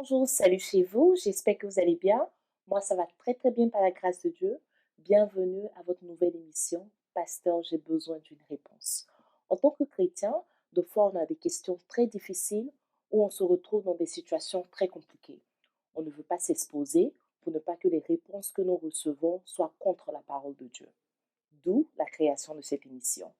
Bonjour, salut chez vous, j'espère que vous allez bien. Moi, ça va très très bien par la grâce de Dieu. Bienvenue à votre nouvelle émission, Pasteur, j'ai besoin d'une réponse. En tant que chrétien, de fois on a des questions très difficiles où on se retrouve dans des situations très compliquées. On ne veut pas s'exposer pour ne pas que les réponses que nous recevons soient contre la parole de Dieu. D'où la création de cette émission.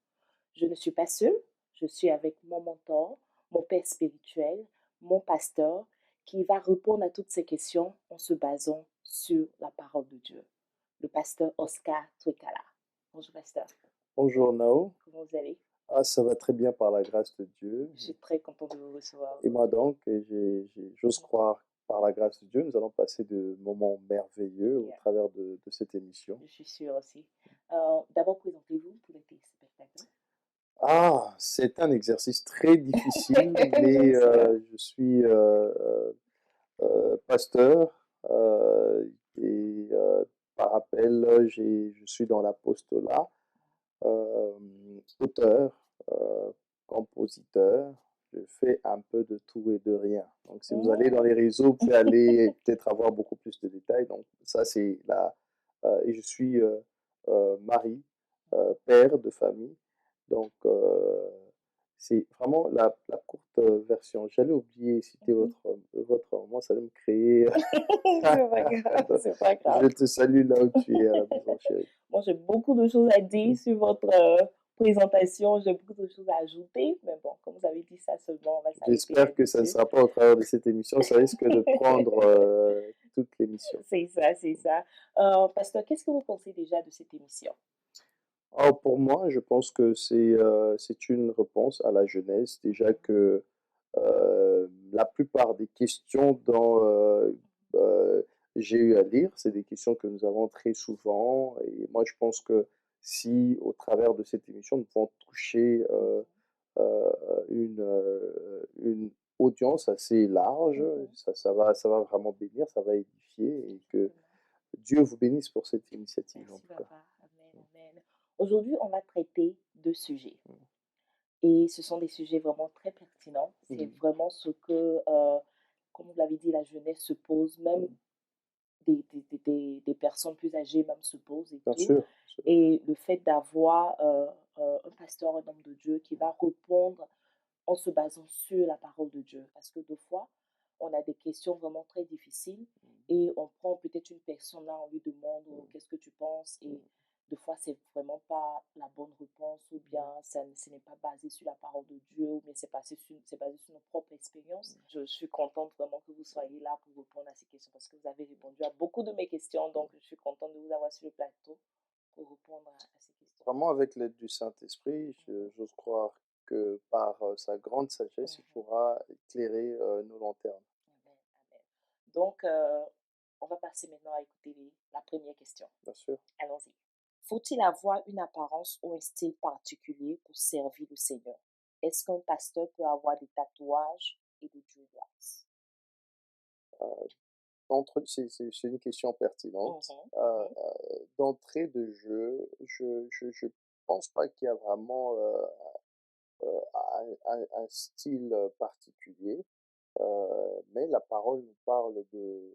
Je ne suis pas seule, je suis avec mon mentor, mon père spirituel, mon pasteur, qui va répondre à toutes ces questions en se basant sur la parole de Dieu. Le pasteur Oscar Twekala. Bonjour pasteur, Bonjour Nao. comment vous allez? Ah, ça va très bien par la grâce de Dieu. Je suis très contente de vous recevoir Et moi aujourd'hui. donc, j'ose croire par la grâce de Dieu, nous allons passer de moments merveilleux au Yeah, travers de cette émission. je suis sûre aussi. D'abord, présentez-vous pour les téléspectateurs. C'est un exercice très difficile, Je mais sais. je suis pasteur et par rappel, je suis dans l'apostolat, euh, auteur, euh, compositeur. Je fais un peu de tout et de rien. Donc, si vous allez dans Mm. les réseaux, vous pouvez aller peut-être avoir beaucoup plus de détails. Donc, ça, c'est là. Et je suis mari, père de famille. Donc, c'est vraiment la courte version. J'allais oublier, citer votre nom. Moi, ça allait me créer. C'est pas grave, c'est pas Je grave. te salue là où tu es à la maison, chérie. Moi, j'ai beaucoup de choses à dire sur votre présentation, j'ai beaucoup de choses à ajouter, mais bon, comme vous avez dit ça seulement, on va s'arrêter J'espère que ça ne là-dessus. sera pas au travers de cette émission. Ça risque de prendre toute l'émission. C'est ça, c'est ça. Pasteur, qu'est-ce que vous pensez déjà de cette émission? Alors pour moi, je pense que c'est une réponse à la jeunesse. Déjà que la plupart des questions dont j'ai eu à lire, c'est des questions que nous avons très souvent. Et moi, je pense que si, au travers de cette émission, nous pouvons toucher euh, une audience assez large, Mhm. ça va vraiment bénir, ça va édifier et que Exactement. Dieu vous bénisse pour cette initiative en Merci, tout cas. papa. Amen, amen. Aujourd'hui, on va traiter deux sujets. Et ce sont des sujets vraiment très pertinents. C'est Mhm. vraiment ce que, comme vous l'avez dit, la jeunesse se pose, même des personnes plus âgées même se posent et Bien tout. sûr, bien sûr. Et le fait d'avoir un pasteur, un homme de Dieu qui va répondre en se basant sur la parole de Dieu. Parce que deux fois, on a des questions vraiment très difficiles et on prend peut-être une personne là, on lui demande oh, qu'est-ce que tu penses et deux fois, c'est vraiment pas la bonne réponse ou bien ce n'est pas basé sur la parole de Dieu ou bien c'est basé sur nos propres expériences. Je suis contente vraiment que vous soyez là pour répondre à ces questions parce que vous avez répondu à beaucoup de mes questions. Donc, je suis contente de vous avoir sur le plateau pour répondre à ces questions. Vraiment, avec l'aide du Saint-Esprit, j'ose croire que par sa grande sagesse, il Mhm. pourra éclairer nos lanternes. Amen, amen. Donc, on va passer maintenant à écouter la première question. Bien sûr. Allons-y. Faut-il avoir une apparence ou un style particulier pour servir le Seigneur? Est-ce qu'un pasteur peut avoir des tatouages et des dreadlocks? C'est une question pertinente. Mhm, mhm, D'entrée de jeu, je pense pas qu'il y a vraiment un style particulier. Mais la parole nous parle de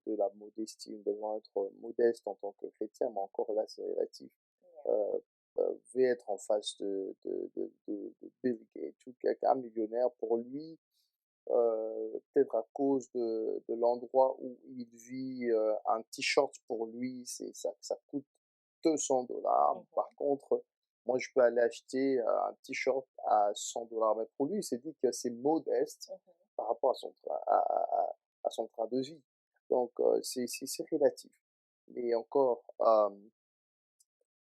la modestie. Nous devons être modeste en tant que chrétien, mais encore là, c'est relatif. yeah, Euh, vous pouvez être en face de Bill Gates ou quelqu'un millionnaire. Pour lui, peut-être à cause de l'endroit où il vit, un t-shirt pour lui, ça coûte 200 $. Par mhm, contre, moi, je peux aller acheter un t-shirt à 100 $. Mais pour lui, il s'est dit que c'est modeste mhm, par rapport à son train de vie. Donc, c'est relatif. Et encore,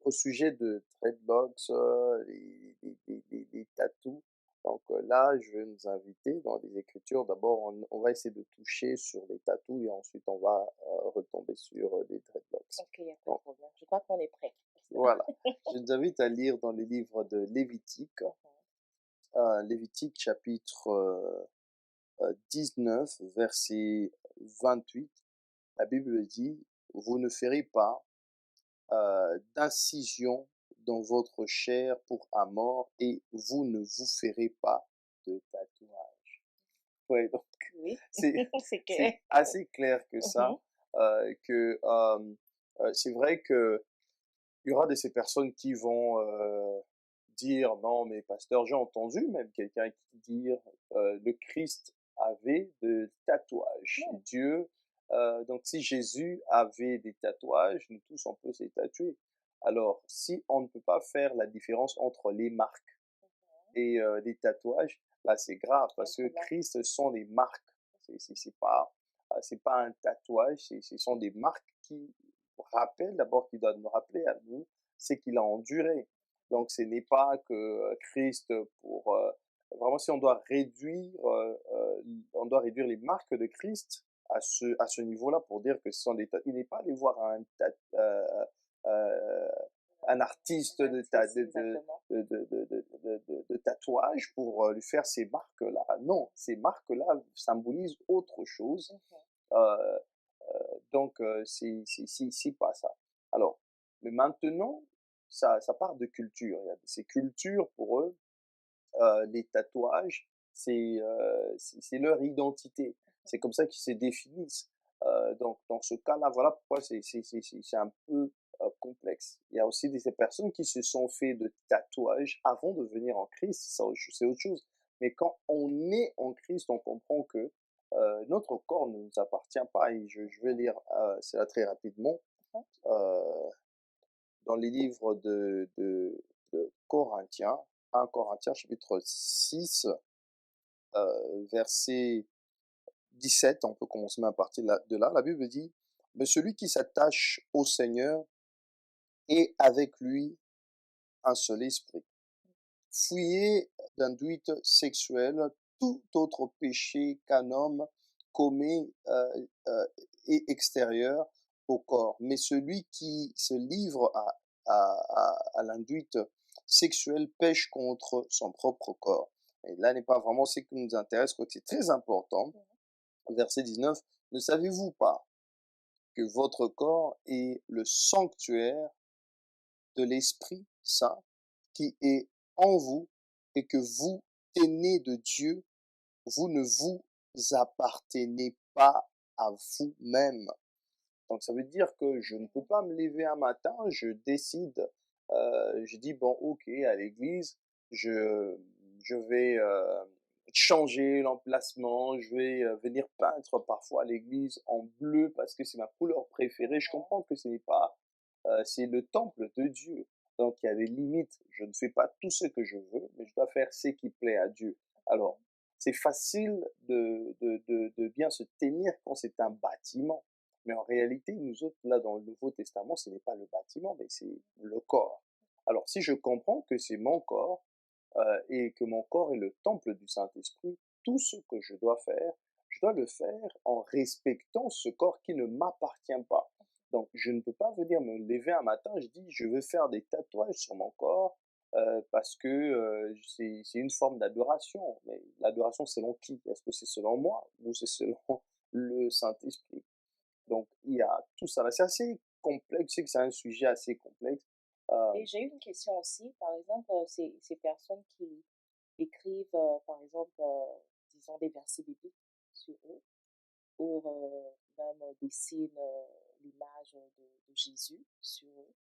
au sujet de dreadlocks, les tattoos, donc là, je vais nous inviter dans les Écritures. D'abord, on va essayer de toucher sur les tattoos et ensuite on va retomber sur les dreadlocks. ok, il n'y a pas de Donc problème. Je crois qu'on est prêt. voilà. Je vous invite à lire dans les livres de Lévitique, Mhm, Lévitique chapitre 19, verset 28. La Bible dit, vous ne ferez pas d'incision dans votre chair pour un mort et vous ne vous ferez pas de tatouage. Ouais, donc Oui, c'est c'est clair. c'est assez clair que ça, Mhm, que, c'est vrai que il y aura de ces personnes qui vont, dire: «Non mais pasteur», j'ai entendu même quelqu'un qui dire, «Le Christ avait de tatouages». ouais, Dieu, donc si Jésus avait des tatouages, nous tous on peut se tatouer. Alors si on ne peut pas faire la différence entre les marques et les tatouages, là c'est grave il y a un parce que problème. Christ sont des marques. C'est pas un tatouage, ce sont des marques qui rappellent, d'abord qui doivent nous rappeler à nous, c'est qu'il a enduré. Donc ce n'est pas que Christ pour vraiment si on doit réduire, on doit réduire les marques de Christ à ce niveau-là pour dire que ce sont des il n'est pas allé voir euh, un Un artiste artiste, exactement. de tatouage pour lui faire ces marques-là. Non, ces marques-là symbolisent autre chose. Mhm, Euh, donc, c'est pas ça. Alors, mais maintenant, ça part de culture. Il y a ces cultures pour eux, les tatouages, c'est leur identité. C'est comme ça qu'ils se définissent. Donc, dans ce cas-là, voilà pourquoi c'est un peu complexe. Il y a aussi ces personnes qui se sont fait de tatouages avant de venir en Christ, ça, c'est autre chose. Mais quand on est en Christ, on comprend que notre corps ne nous appartient pas. Et je vais lire cela très rapidement. mhm. Euh, dans les livres de Corinthiens, 1 Corinthiens chapitre 6, verset 17, on peut commencer à partir de là, la Bible dit, mais celui qui s'attache au Seigneur est avec lui un seul esprit. Fuyez d'induite sexuelle tout autre péché qu'un homme commet est extérieur au corps. Mais celui qui se livre à l'induite sexuelle pêche contre son propre corps. Et là n'est pas vraiment ce qui nous intéresse, quoi. C'est très important. Verset 19. Ne savez-vous pas que votre corps est le sanctuaire de l'Esprit Saint qui est en vous et que vous tenez de Dieu, vous ne vous appartenez pas à vous-même. Donc ça veut dire que je ne peux pas me lever un matin, je décide, je dis bon ok à l'église, je, je vais changer l'emplacement, je vais venir peindre parfois à l'église en bleu parce que c'est ma couleur préférée. Je comprends que ce n'est pas, c'est le temple de Dieu. Donc il y a des limites. Je ne fais pas tout ce que je veux, mais je dois faire ce qui plaît à Dieu. Alors c'est facile de bien se tenir quand c'est un bâtiment. Mais en réalité, nous autres, là, dans le Nouveau Testament, ce n'est pas le bâtiment, mais c'est le corps. Alors, si je comprends que c'est mon corps et que mon corps est le temple du Saint-Esprit, tout ce que je dois le faire en respectant ce corps qui ne m'appartient pas. Donc, je ne peux pas venir me lever un matin, je dis, je veux faire des tatouages sur mon corps parce que c'est une forme d'adoration. Mais l'adoration, selon qui? Est-ce que c'est selon moi ou c'est selon le Saint-Esprit? Donc, il y a tout ça. C'est assez complexe, je sais que c'est un sujet assez complexe. Euh, Et j'ai une question aussi, par exemple, ces personnes qui écrivent, par exemple, disons des versets bibliques sur eux, ou même dessinent l'image de Jésus sur eux.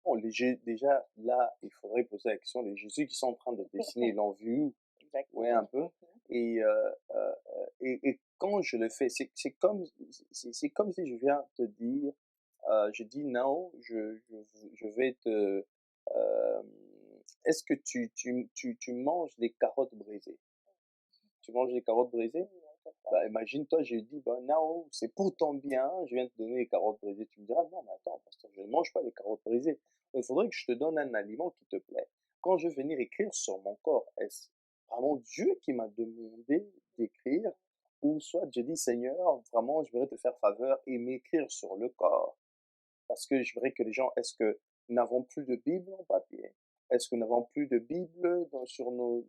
bon, déjà, là, il faudrait poser la question, les Jésus qui sont en train de dessiner, ils l'ont vu où? Ouais, un Exactement. peu. Mhm. Et, et quand je le fais, c'est comme si je viens te dire, je dis non, je vais te... euh, est-ce que tu manges des carottes brisées? Tu manges des carottes brisées? Oui, on peut pas. Bah, imagine-toi, je dis, bah, non, c'est pour ton bien, je viens de te donner les carottes brisées. Tu me diras, non, mais attends, pasteur, je ne mange pas les carottes brisées. Il faudrait que je te donne un aliment qui te plaît. Quand je vais venir écrire sur mon corps, est-ce vraiment Dieu qui m'a demandé d'écrire? Ou soit je dis, Seigneur, vraiment, je voudrais te faire faveur et m'écrire sur le corps. Parce que je voudrais que les gens, est-ce que nous n'avons plus de Bible en papier? Est-ce que nous n'avons plus de Bible sur nos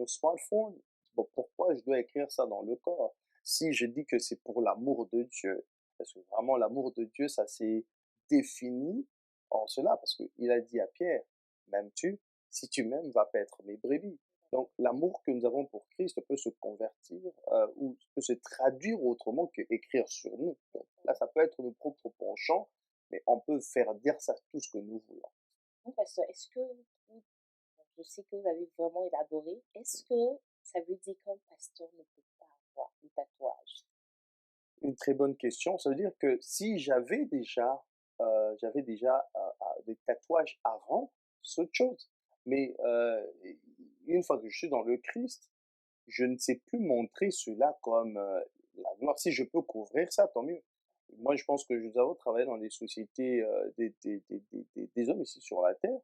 smartphones? Bon, pourquoi je dois écrire ça dans le corps? Si je dis que c'est pour l'amour de Dieu, est-ce que vraiment l'amour de Dieu, ça s'est défini en cela? Parce qu'il a dit à Pierre, m'aimes-tu? Si tu m'aimes, va paître mes brebis. Donc, l'amour que nous avons pour Christ peut se convertir ou peut se traduire autrement qu'écrire sur nous. Donc, là, ça peut être nos propres penchants, mais on peut faire dire ça tout ce que nous voulons. Non, parce que est-ce que je sais que vous avez vraiment élaboré, est-ce que ça veut dire qu'un pasteur ne peut pas avoir de tatouage? Une très bonne question. Ça veut dire que si j'avais déjà des tatouages avant, c'est autre chose. Mais une fois que je suis dans le Christ, je ne sais plus montrer cela comme la gloire. Si je peux couvrir ça, tant mieux. Moi, je pense que nous avons travaillé dans des sociétés, des hommes ici sur la terre,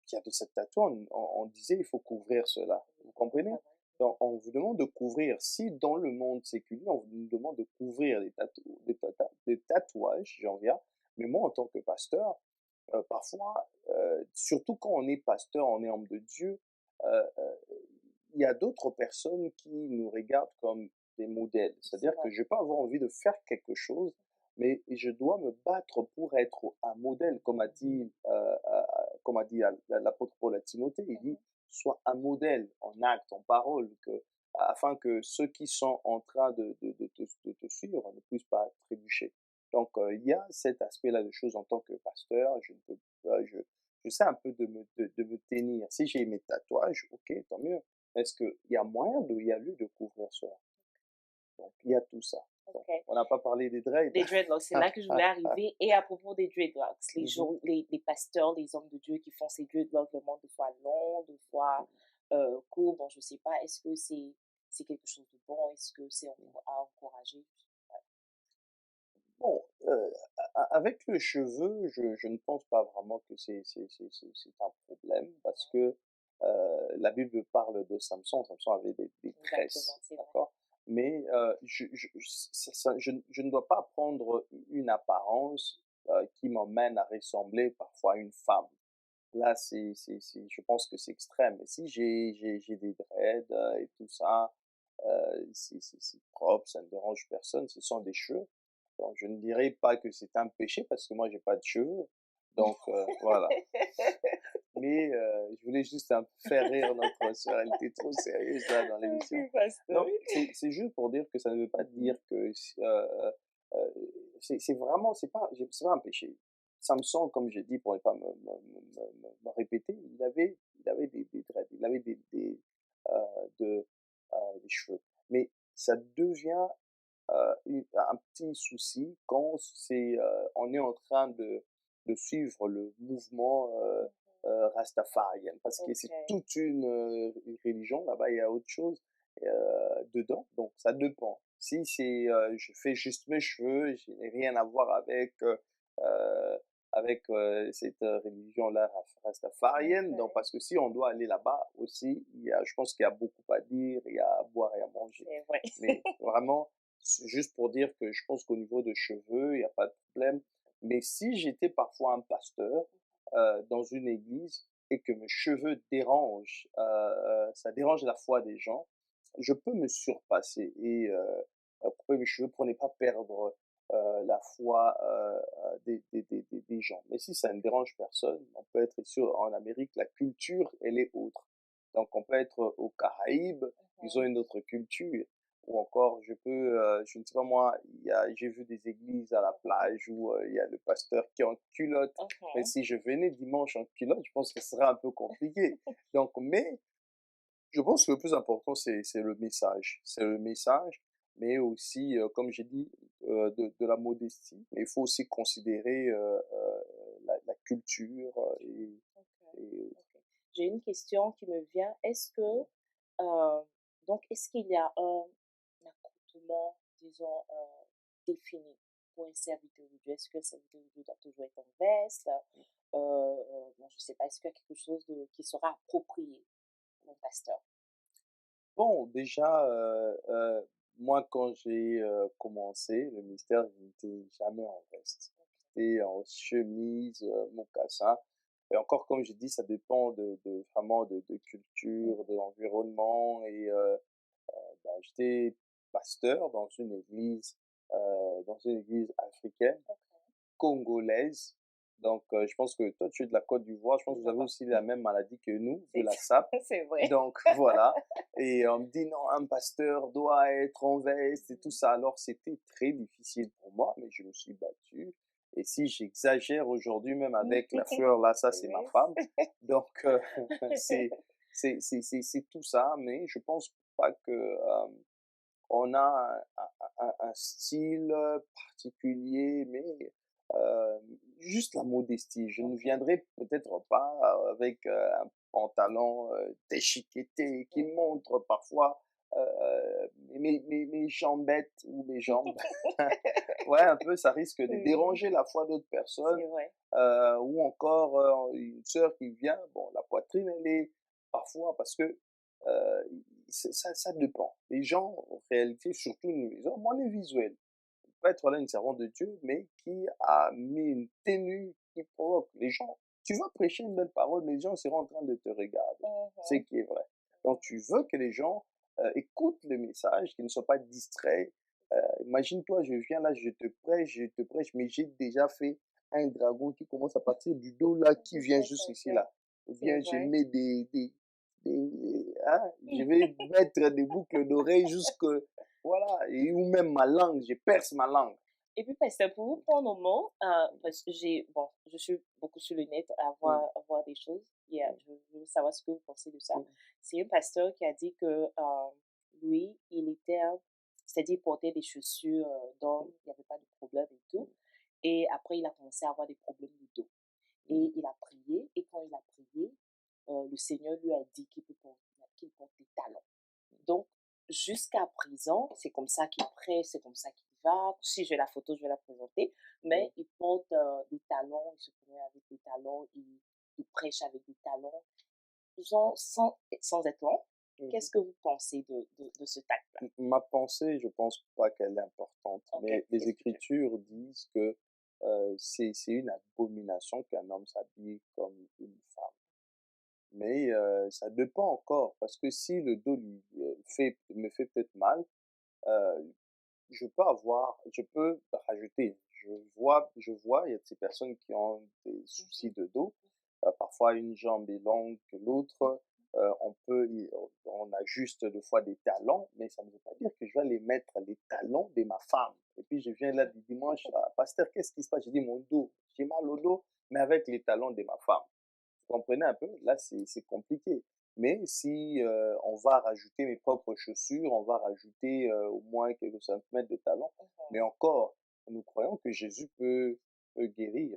qui a de cette tatouage, on disait il faut couvrir cela. Vous comprenez? Travail. Donc, on vous demande de couvrir. Si dans le monde séculier, on vous demande de couvrir des tatouages, j'en viens, mais moi, en tant que pasteur, parfois, surtout quand on est pasteur, on est homme de Dieu, il y a d'autres personnes qui nous regardent comme des modèles. C'est C'est-à-dire vrai. que je peux avoir envie de faire quelque chose, mais je dois me battre pour être un modèle, comme a dit l'apôtre Paul à Timothée. Il dit, Mhm. sois un modèle en acte, en parole, afin que ceux qui sont en train de te suivre ne puissent pas trébucher. Donc, il y a cet aspect-là de choses en tant que pasteur. Je ne peux pas, je sais un peu de me tenir. Si j'ai mes tatouages, ok, tant mieux. Est-ce qu'il y a moyen il y a lieu de couvrir cela? Donc, il y a tout ça. Donc, Ok. on n'a pas parlé des dreads. Des dreadlocks, c'est là que je voulais arriver. Et à propos des dreadlocks, Mhm. les pasteurs, les hommes de Dieu qui font ces dreadlocks, vraiment de fois longs, de fois courts, bon, je sais pas, est-ce que c'est quelque chose de bon? Est-ce que c'est à encourager? Bon, avec le cheveu, je ne pense pas vraiment que c'est un problème parce que la Bible parle de Samson. Samson avait des Exactement, tresses, c'est vrai. d'accord? Mais je ne dois pas prendre une apparence qui m'emmène à ressembler parfois à une femme. Là, je pense que c'est extrême. Et si j'ai des dreads et tout ça, c'est propre, ça ne dérange personne, ce sont des cheveux. Donc, je ne dirais pas que c'est un péché parce que moi, j'ai pas de cheveux. Donc, voilà. Mais je voulais juste un peu faire rire notre sœur. Elle était trop sérieuse là dans l'émission. Ok, pasteur. Non, c'est juste pour dire que ça ne veut pas dire que c'est vraiment, c'est pas un péché. Samson, comme j'ai dit, pour ne pas me répéter, il avait des dreads, il avait des cheveux. Mais ça devient un petit souci quand on est en train de suivre le mouvement Rastafarian, parce que c'est Ok. toute une religion, là-bas il y a autre chose dedans, donc ça dépend. Si je fais juste mes cheveux, je n'ai rien à voir euh, avec cette religion-là Rastafarienne, donc Ok. parce que si on doit aller là-bas aussi, je pense qu'il y a beaucoup à dire, il y a à boire et à manger. C'est vrai. Mais vraiment, c'est juste pour dire que je pense qu'au niveau de cheveux, il n'y a pas de problème. Mais si j'étais parfois un pasteur dans une église et que mes cheveux dérangent, ça dérange la foi des gens, je peux me surpasser et couper mes cheveux pour ne pas perdre la foi des gens. Mais si ça ne dérange personne, on peut être ici en Amérique, la culture, elle est autre. Donc on peut être aux Caraïbes, ils ont Mhm. une autre culture. Ou encore, je ne sais pas moi, j'ai vu des églises à la plage où il y a le pasteur qui est en culotte. Mais Mhm. si je venais dimanche en culotte, je pense que ce serait un peu compliqué. Donc, mais je pense que le plus important, c'est le message. C'est le message, mais aussi, comme j'ai dit, de la modestie. Mais il faut aussi considérer la culture Ok. et Ok. J'ai une question qui me vient. Est-ce qu'il y a un accoutrement, disons, défini pour un serviteur de Dieu? Est-ce que le serviteur de Dieu doit toujours être en veste? Bon, je ne sais pas, est-ce qu'il y a quelque chose qui sera approprié pour un pasteur? bon, déjà, moi, quand j'ai commencé le ministère, je n'étais jamais en veste. J'étais en chemise, mocassin. Et encore, comme je dis, ça dépend vraiment de culture, de l'environnement. Et bah, j'étais pasteur dans une église africaine, congolaise. Donc, je pense que toi, tu es de la Côte d'Ivoire. Je pense que vous avez aussi la même maladie que nous, de la SAP. C'est vrai. Donc, voilà. Et on me dit, non, un pasteur doit être en veste et tout ça. Alors, c'était très difficile pour moi, mais je me suis battu. Et si j'exagère aujourd'hui, même avec la fleur, là, ça, c'est ma femme. Donc, c'est, c'est tout ça. Mais je pense pas que, on a un style particulier, mais juste la modestie. Je ne viendrai peut-être pas avec un pantalon déchiqueté qui montre parfois mes jambettes ou mes jambes. Ouais, un peu, ça risque de déranger la foi d'autres personnes. C'est vrai. Ou encore une sœur qui vient, bon, la poitrine, elle est parfois parce que euh, ça dépend. Les gens, en réalité, surtout les hommes, on est visuel. On peut être là une servante de Dieu, mais qui a mis une tenue qui provoque les gens. Tu vas prêcher une belle parole, mais les gens seront en train de te regarder. C'est qui est vrai. Donc, tu veux que les gens écoutent le message, qu'ils ne soient pas distraits. Imagine-toi, je viens là, je te prêche, mais j'ai déjà fait un dragon qui commence à partir du dos là, qui vient juste ici là. Ou bien je mets je vais mettre des boucles d'oreilles jusque, voilà, et, ou même ma langue, je perce ma langue. Et puis, pasteur, pour vous prendre au mot, parce que je suis beaucoup sur le net à voir des choses. Et, je veux savoir ce que vous pensez de ça. C'est un pasteur qui a dit que lui, c'est-à-dire il portait des chaussures d'homme, il n'y avait pas de problème et tout. Et après, il a commencé à avoir des problèmes de dos. Et il a prié, et quand il a prié, le Seigneur lui a dit qu'il porte des talons. Donc, jusqu'à présent, c'est comme ça qu'il prêche, c'est comme ça qu'il va. Si j'ai la photo, je vais la présenter. Mais il porte des talons, il se promène avec des talons, il prêche avec des talons. Sans être long, qu'est-ce que vous pensez de ce acte-là? Ma pensée, je pense pas qu'elle est importante, mais les Écritures disent que c'est une abomination qu'un homme s'habille comme une femme. Mais ça dépend encore, parce que si le dos me fait peut-être mal, euh, je peux rajouter. Je vois, il y a ces personnes qui ont des soucis de dos. Parfois, une jambe est longue que l'autre. On ajuste des fois des talons, mais ça ne veut pas dire que je vais aller mettre les talons de ma femme. Et puis, je viens là du dimanche, pasteur, qu'est-ce qui se passe? Je dis, mon dos, j'ai mal au dos, mais avec les talons de ma femme. Vous comprenez un peu? Là, c'est compliqué. Mais si on va rajouter mes propres chaussures, on va rajouter au moins quelques centimètres de talons, mais encore, nous croyons que Jésus peut guérir.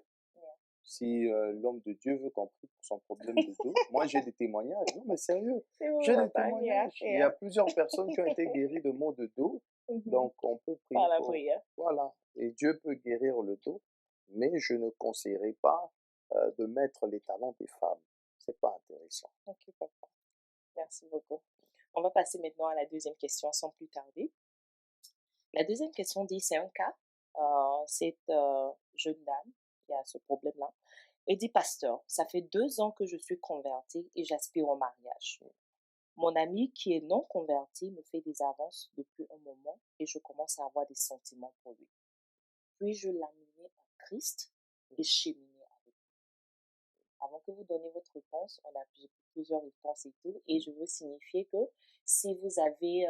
Si l'homme de Dieu veut qu'on prie pour son problème de dos, moi j'ai des témoignages. Non, mais sérieux, j'ai des témoignages. Il y a plusieurs personnes qui ont été guéries de maux de dos, donc on peut prier Par la pour. prière. Voilà, et Dieu peut guérir le dos, mais je ne conseillerais pas de mettre les talons des femmes. C'est pas intéressant. Ok, papa. Merci beaucoup. On va passer maintenant à la deuxième question sans plus tarder. La deuxième question dit, c'est un cas, cette jeune dame qui a ce problème-là, et dit, pasteur, ça fait 2 ans que je suis convertie et j'aspire au mariage. Mon ami qui est non converti me fait des avances depuis un moment et je commence à avoir des sentiments pour lui. Puis-je l'amener en Christ et cheminer avec lui? Avant que vous donniez votre réponse, j'ai plusieurs réponses et tout, et je veux signifier que si vous avez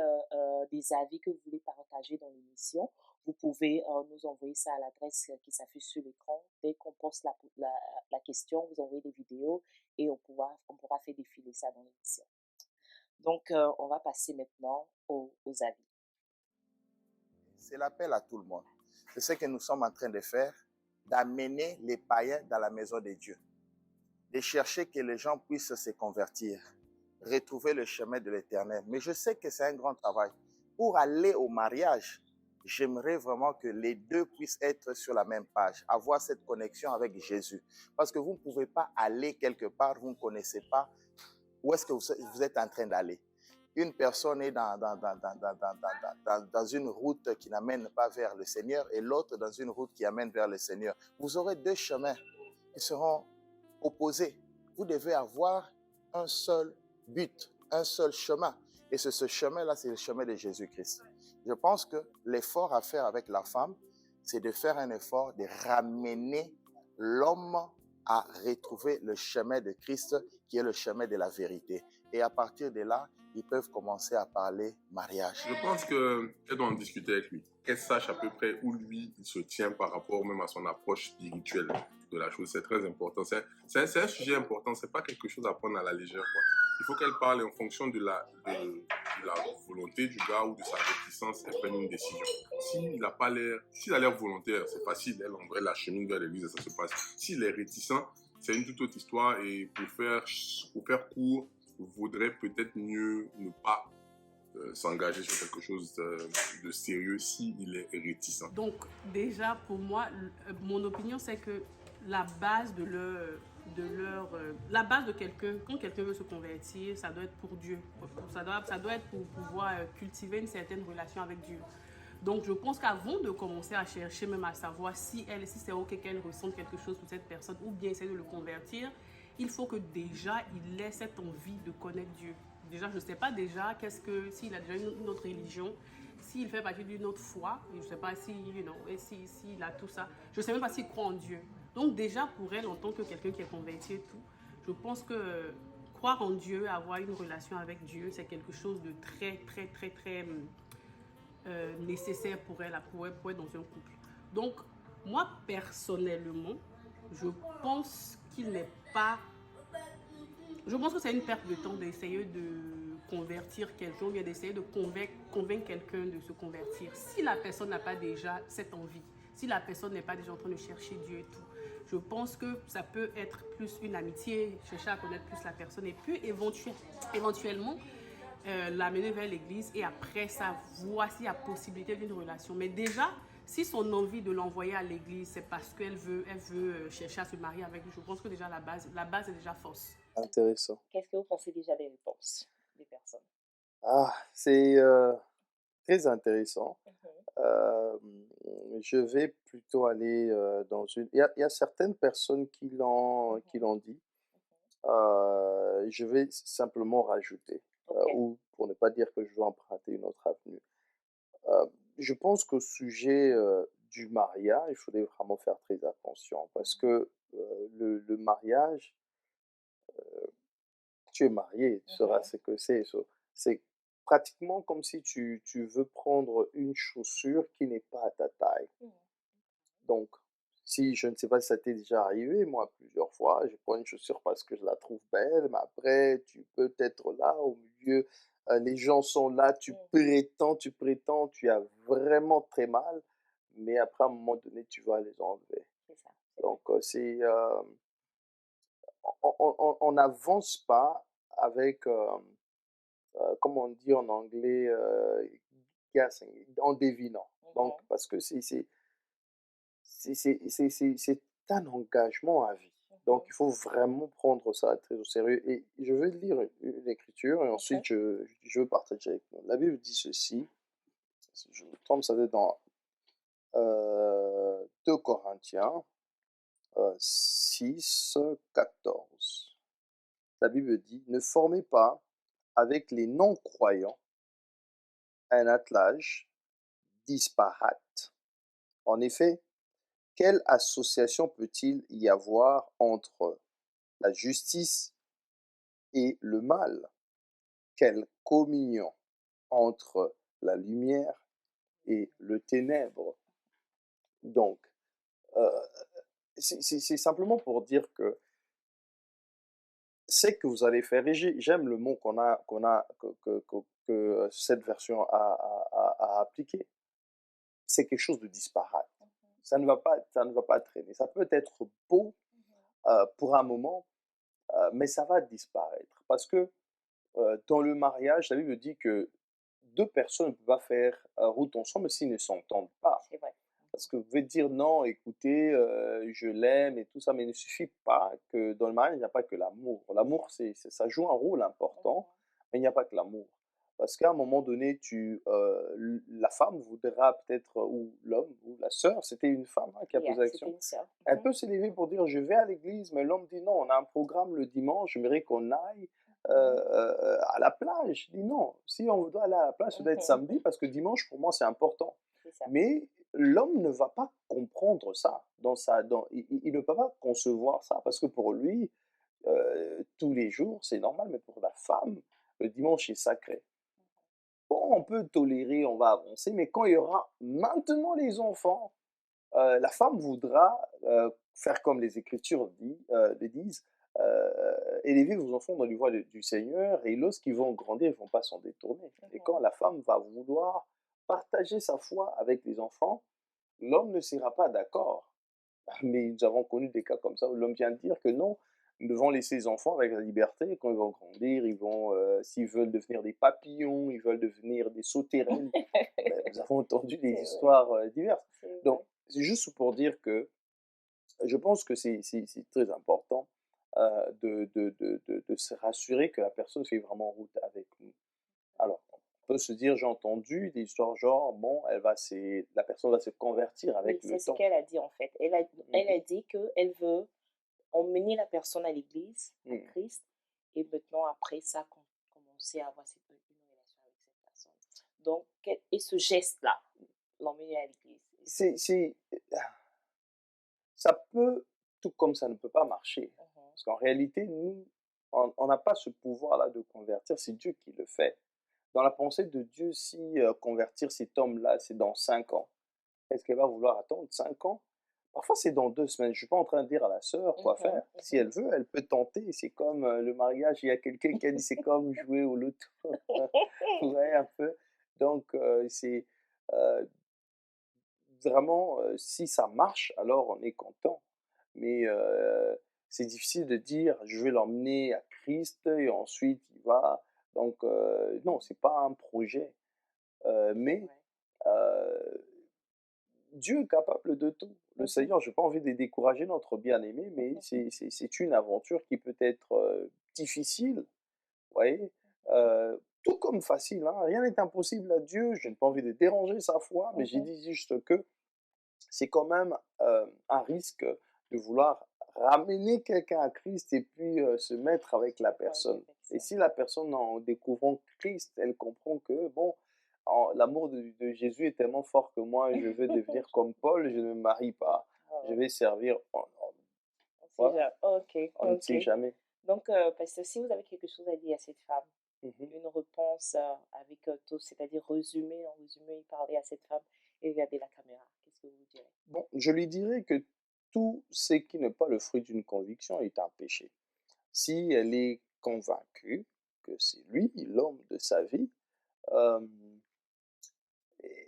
des avis que vous voulez partager dans l'émission, vous pouvez nous envoyer ça à l'adresse qui s'affiche sur l'écran. Dès qu'on poste la question, vous envoyez des vidéos et on pourra faire défiler ça dans l'émission. Donc, on va passer maintenant aux avis. C'est l'appel à tout le monde. C'est ce que nous sommes en train de faire, d'amener les païens dans la maison de Dieu, de chercher que les gens puissent se convertir, retrouver le chemin de l'Éternel. Mais je sais que c'est un grand travail. Pour aller au mariage, j'aimerais vraiment que les deux puissent être sur la même page, avoir cette connexion avec Jésus. Parce que vous ne pouvez pas aller quelque part, vous ne connaissez pas où est-ce que vous êtes en train d'aller. Une personne est dans une route qui n'amène pas vers le Seigneur et l'autre dans une route qui amène vers le Seigneur. Vous aurez deux chemins qui seront opposés. Vous devez avoir un seul but, un seul chemin. Et ce chemin-là, c'est le chemin de Jésus-Christ. Je pense que l'effort à faire avec la femme, c'est de faire un effort de ramener l'homme a retrouvé le chemin de Christ qui est le chemin de la vérité. Et à partir de là, ils peuvent commencer à parler mariage. Je pense qu'elle doit en discuter avec lui. Qu'elle sache à peu près où lui il se tient par rapport même à son approche spirituelle de la chose. C'est très important. C'est un sujet important. C'est pas quelque chose à prendre à la légère, quoi. Il faut qu'elle parle en fonction de la volonté du gars ou de sa réticence. Elle prenne une décision. S'il a l'air volontaire, c'est facile. Elle en vrai la chemine vers l'église et ça se passe. S'il est réticent, c'est une toute autre histoire. Et pour faire court, vaudrait peut-être mieux ne pas s'engager sur quelque chose de sérieux s'il est réticent. Donc déjà pour moi, mon opinion c'est que la base la base de quelqu'un, quand quelqu'un veut se convertir, ça doit être pour Dieu. Ça doit être pour pouvoir cultiver une certaine relation avec Dieu. Donc je pense qu'avant de commencer à chercher, même à savoir si c'est ok qu'elle ressente quelque chose pour cette personne ou bien essayer de le convertir, il faut que déjà il ait cette envie de connaître Dieu. Déjà, je ne sais pas déjà s'il a déjà une autre religion, s'il fait partie d'une autre foi, je ne sais pas s'il a tout ça. Je ne sais même pas s'il croit en Dieu. Donc déjà, pour elle, en tant que quelqu'un qui est converti et tout, je pense que croire en Dieu, avoir une relation avec Dieu, c'est quelque chose de très, très, très, très nécessaire pour elle, pour être dans un couple. Donc, moi, personnellement, je pense qu'il n'est pas... Je pense que c'est une perte de temps d'essayer de convertir quelqu'un, ou bien d'essayer de convaincre quelqu'un de se convertir. Si la personne n'a pas déjà cette envie, si la personne n'est pas déjà en train de chercher Dieu et tout, je pense que ça peut être plus une amitié, chercher à connaître plus la personne et puis éventuellement l'amener vers l'église et après ça, voir s'il y a possibilité d'une relation. Mais déjà, si son envie de l'envoyer à l'église, c'est parce qu'elle veut chercher à se marier avec lui, je pense que déjà la base est déjà fausse. Intéressant. Qu'est-ce que vous pensez déjà des réponses des personnes? Ah, c'est très intéressant. Je vais plutôt aller dans une... Il y a certaines personnes qui l'ont dit. Je vais simplement rajouter, ou pour ne pas dire que je vais emprunter une autre avenue. Je pense qu'au sujet du mariage, il faudrait vraiment faire très attention parce que le mariage, tu es marié, tu sauras ce que c'est. C'est pratiquement comme si tu veux prendre une chaussure qui n'est pas à ta taille. Donc, si je ne sais pas si ça t'est déjà arrivé, moi, plusieurs fois, je prends une chaussure parce que je la trouve belle, mais après, tu peux être là, au milieu, les gens sont là, tu prétends, tu as vraiment très mal, mais après, à un moment donné, tu vas les enlever. C'est ça. Donc, on n'avance pas avec, comme on dit en anglais, guessing, en devinant. Donc, parce que c'est un engagement à vie. Donc, il faut vraiment prendre ça très au sérieux. Et je vais lire une écriture et ensuite je veux partager avec vous. La Bible dit ceci, si je me trompe, ça va être dans 2 Corinthiens 6, 14. La Bible dit, ne formez pas avec les non-croyants un attelage disparate. En effet, quelle association peut-il y avoir entre la justice et le mal? Quelle communion entre la lumière et le ténèbre? Donc, c'est simplement pour dire que c'est que vous allez faire, et j'aime le mot que cette version a appliqué. C'est quelque chose de disparate. Ça ne va pas traîner. Ça peut être beau pour un moment, mais ça va disparaître. Parce que dans le mariage, la Bible dit que 2 personnes ne peuvent pas faire route ensemble s'ils ne s'entendent pas. C'est vrai. Parce que vous pouvez dire non, écoutez, je l'aime et tout ça, mais il ne suffit pas que dans le mariage, il n'y a pas que l'amour. L'amour, ça joue un rôle important, mais il n'y a pas que l'amour. Parce qu'à un moment donné, la femme voudra peut-être, ou l'homme, ou la sœur, c'était une femme qui a posé la question. Elle peut s'élever pour dire, je vais à l'église, mais l'homme dit non, on a un programme le dimanche, j'aimerais qu'on aille à la plage. Je dis non, si on doit aller à la plage, ça doit être samedi, parce que dimanche, pour moi, c'est important. C'est ça. Mais l'homme ne va pas comprendre ça il ne peut pas concevoir ça parce que pour lui, tous les jours, c'est normal, mais pour la femme, le dimanche est sacré. Bon, on peut tolérer, on va avancer, mais quand il y aura maintenant les enfants, la femme voudra faire comme les Écritures le disent, élever vos enfants dans les voies du Seigneur, et lorsqu'ils vont grandir, ils ne vont pas s'en détourner. Et quand la femme va vouloir partager sa foi avec les enfants, l'homme ne sera pas d'accord. Mais nous avons connu des cas comme ça où l'homme vient dire que non, nous devons laisser les enfants avec la liberté. Et quand ils vont grandir, ils vont, s'ils veulent devenir des papillons, ils veulent devenir des sauterelles. Ben, nous avons entendu des C'est vrai, histoires diverses. c'est vrai. Donc, c'est juste pour dire que je pense que c'est très important de se rassurer que la personne fait vraiment route avec nous. Alors, on peut se dire, j'ai entendu des histoires genre, bon, la personne va se convertir Oui, avec c'est le ce temps. qu'elle a dit en fait. Elle a Mhm, dit qu'elle veut emmener la personne à l'église, à mhm. Christ, et maintenant après ça, commencer à avoir une relation avec cette personne. Donc, et ce geste-là, l'emmener à l'église. C'est, ça peut, tout comme ça ne peut pas marcher. Mhm, Parce qu'en réalité, nous, on n'a pas ce pouvoir-là de convertir, c'est Dieu qui le fait. Dans la pensée de Dieu, si convertir cet homme-là, c'est dans 5 ans, est-ce qu'elle va vouloir attendre 5 ans? Parfois, c'est dans 2 semains. Je ne suis pas en train de dire à la sœur quoi mhm, faire. Si elle veut, elle peut tenter. C'est comme le mariage. Il y a quelqu'un qui a dit c'est comme jouer au loto. Vous voyez un peu? Donc, c'est euh, vraiment, si ça marche, alors on est content. Mais c'est difficile de dire je vais l'emmener à Christ et ensuite il va. Donc, non, c'est pas un projet. C'est Mais vrai. euh, Dieu est capable de tout. Le Mhm, Seigneur, je n'ai pas envie de décourager notre bien-aimé, mais mhm, c'est une aventure qui peut être difficile, vous voyez, mhm, tout comme facile, hein. Rien n'est impossible à Dieu. Je n'ai pas envie de déranger sa foi, mais j'ai mhm. dit juste que c'est quand même un risque de vouloir ramener quelqu'un à Christ et puis se mettre avec la Avec la personne. Et personne. si la personne, en découvrant Christ, elle comprend que, bon, l'amour de Jésus est tellement fort que moi, je veux devenir comme Paul, je ne me marie pas, je Oh, vais servir. on sait Voilà, jamais. Ok, on ne ok. sait jamais. Donc, parce que si vous avez quelque chose à dire à cette femme, Mhm. une réponse avec tout, c'est-à-dire résumé, en résumé, parler à cette femme et regarder la caméra, qu'est-ce que vous direz? Bon, je lui dirais que tout ce qui n'est pas le fruit d'une conviction est un péché. Si elle est convaincue que c'est lui, l'homme de sa vie, euh,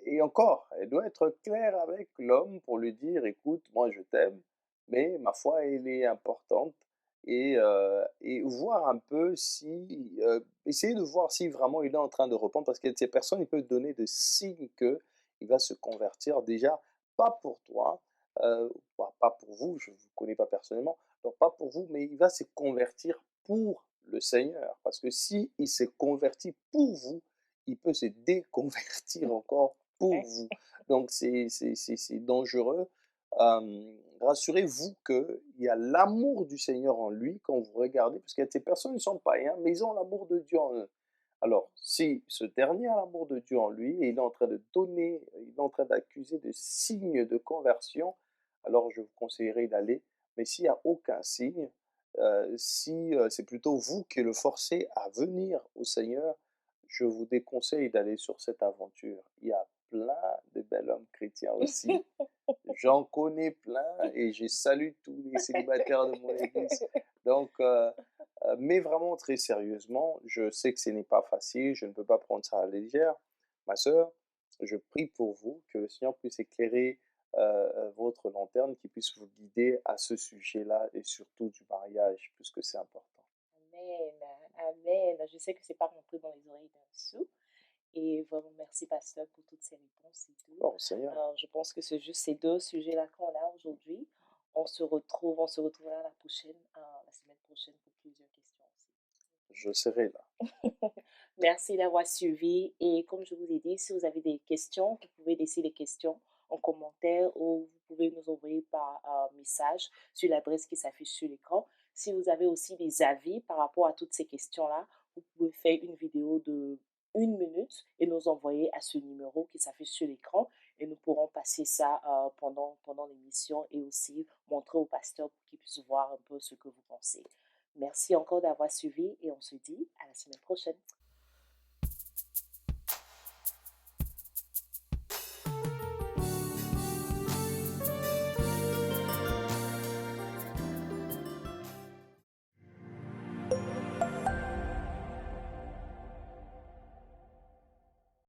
et encore, elle doit être claire avec l'homme pour lui dire, écoute, moi je t'aime, mais ma foi, elle est importante. Et voir un peu si, essayer de voir si vraiment il est en train de répondre, parce que ces personnes, il peut donner des signes qu'il va se convertir déjà, pas pour toi, pas pour vous, je ne vous connais pas personnellement, donc pas pour vous, mais il va se convertir pour le Seigneur. Parce que si il se convertit pour vous, il peut se déconvertir encore pour Ouais. vous. Donc c'est dangereux. Rassurez-vous qu'il y a l'amour du Seigneur en lui quand vous regardez, parce qu'il y a ces personnes qui sont païens, mais ils ont l'amour de Dieu en eux. Alors, si ce dernier a l'amour de Dieu en lui et il est en train de donner, il est en train d'accuser de signes de conversion, alors je vous conseillerais d'aller. Mais s'il n'y a aucun signe, si c'est plutôt vous qui le forcez à venir au Seigneur, je vous déconseille d'aller sur cette aventure. Il y a plein de bel hommes chrétiens aussi. J'en connais plein et je salue tous les célibataires de mon église. Donc, mais vraiment très sérieusement, je sais que ce n'est pas facile, je ne peux pas prendre ça à la légère. Ma sœur, je prie pour vous, que le Seigneur puisse éclairer votre lanterne, qu'il puisse vous guider à ce sujet-là et surtout du mariage, puisque c'est important. Amen, amen. Je sais que c'est pas rentré dans les oreilles d'un sou. Et vraiment, merci, pasteur, pour toutes ces réponses et tout. Oh Seigneur, Je pense que c'est juste ces deux sujets-là qu'on a aujourd'hui. On se retrouvera la semaine prochaine pour plusieurs questions aussi. je serai là. Merci d'avoir suivi. Et comme je vous ai dit, si vous avez des questions, vous pouvez laisser les questions en commentaire ou vous pouvez nous envoyer par message sur l'adresse qui s'affiche sur l'écran. Si vous avez aussi des avis par rapport à toutes ces questions-là, vous pouvez faire une vidéo de une minute et nous envoyer à ce numéro qui s'affiche sur l'écran et nous pourrons passer ça pendant l'émission et aussi montrer au pasteur pour qu'il puisse voir un peu ce que vous pensez. Merci encore d'avoir suivi et on se dit à la semaine prochaine.